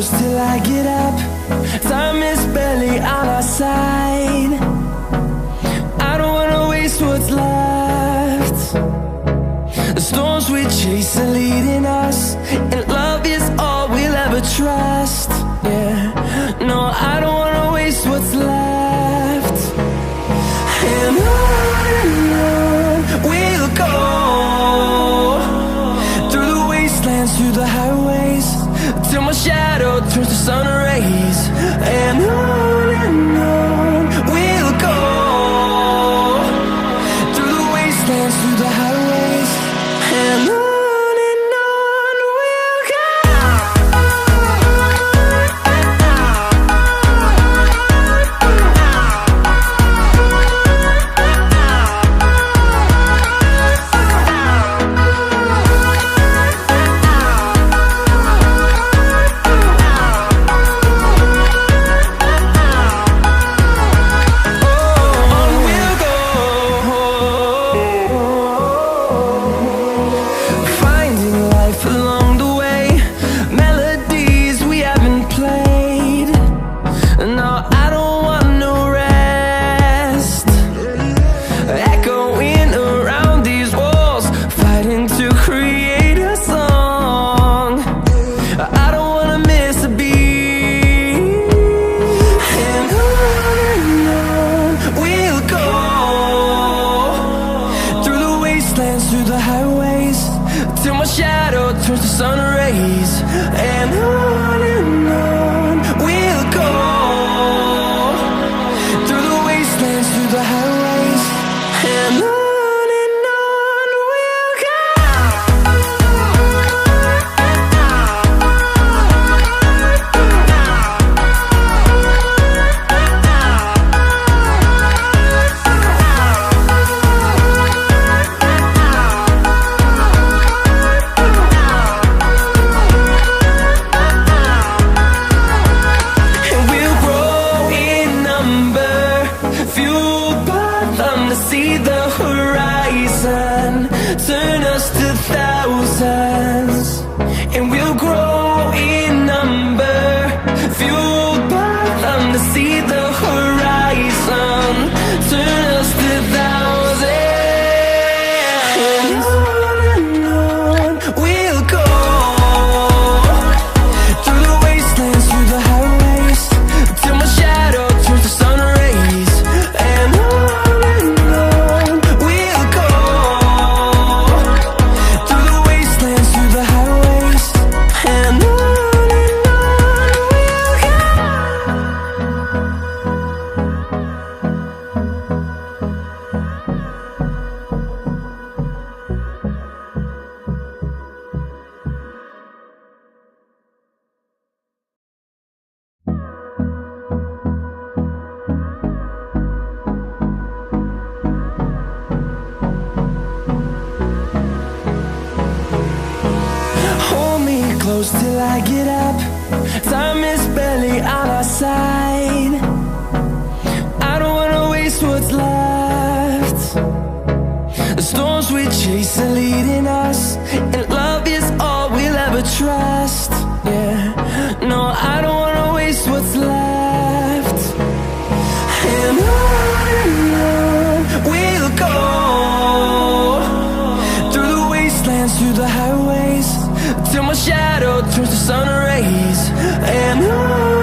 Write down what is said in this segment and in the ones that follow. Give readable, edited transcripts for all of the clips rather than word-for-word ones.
close till I get up. Time is barely on our side. I don't wanna waste what's left. The storms we chase are leading us, and love is all we'll ever trust. Yeah, no, I don't wanna waste what's left. And on we'll go, through the wastelands, through the highways, till my shadow turns to sun rays. And on we'll go, through the wastelands, through the highways, and on we'll go. Through the highways, till my shadow turns to sun rays. And on we'll go, through the wastelands, through the highways, and on we'll go. See the horizon, turn us to thousands, and we'll grow in number, fueled by them. To see the horizon, turn us to thousands, and on we'll go, through the wastelands, through the highways, till my shadow turns to sun rays. And close till I get up. Time is barely on our side. I don't wanna waste what's left. The storms we chase are leading us, and love is all we'll ever trust. Yeah, no, I don't wanna waste what's left. And on we'll go, through the wastelands, through the highways, till my shadow turns to sun rays. And on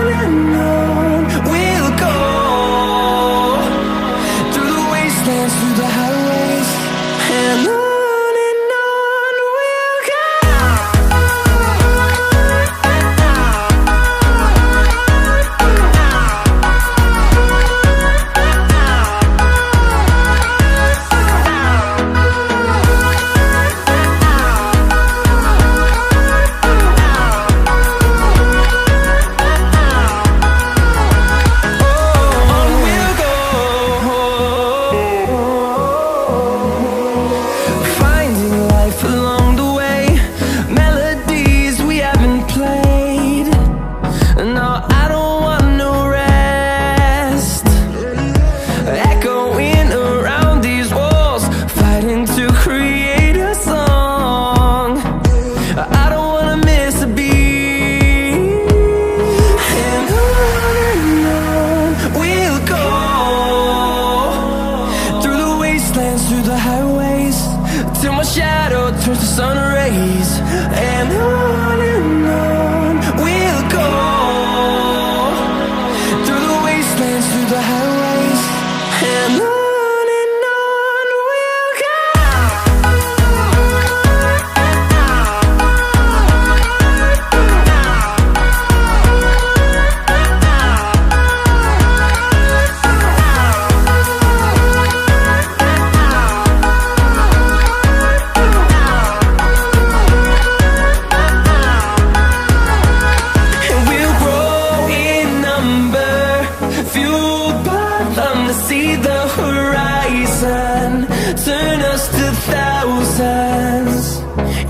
fueled by them to see the horizon, turn us to thousands,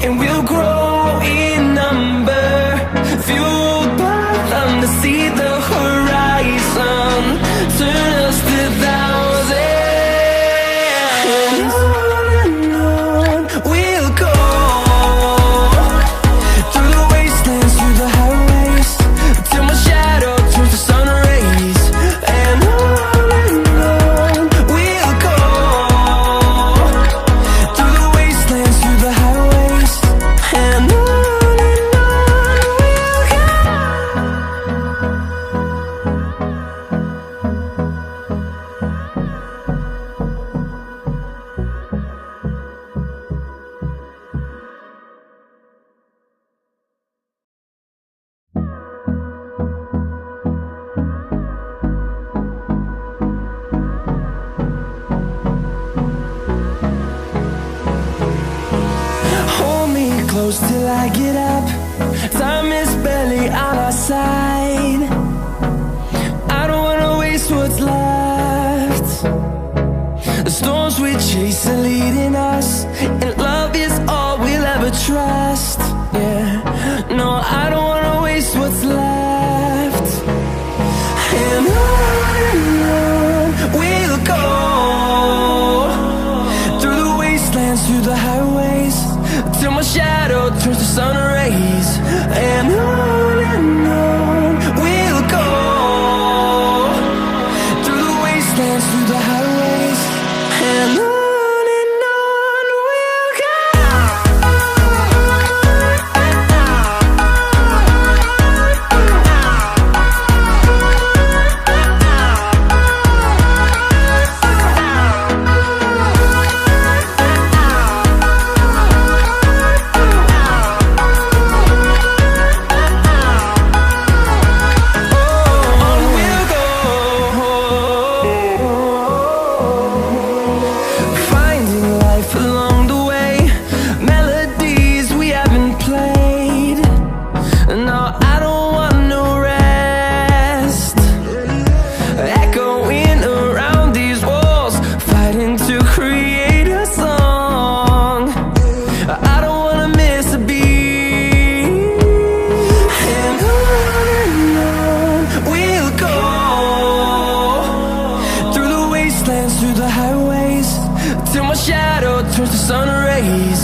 and we'll grow in number. Fueled by them to see the horizon, turn us to thousands, and on we'll go, through the wastelands, through the highways, till my shadow turns to sun rays. And on we'll go, through the wastelands, through the highways, and on we'll go. Hold me close till I get up. Time is barely on our side. I don't wanna waste what's left. The storms we chase are leading us, and love is all we'll ever trust. Yeah, no, I don't wanna waste what's left. And on we'll go, through the wastelands, through the highways, till my shadow turns to sun rays. And on we'll go, through the wastelands, through the highways, and on we'll go. Through the highways, till my shadow turns to sun rays.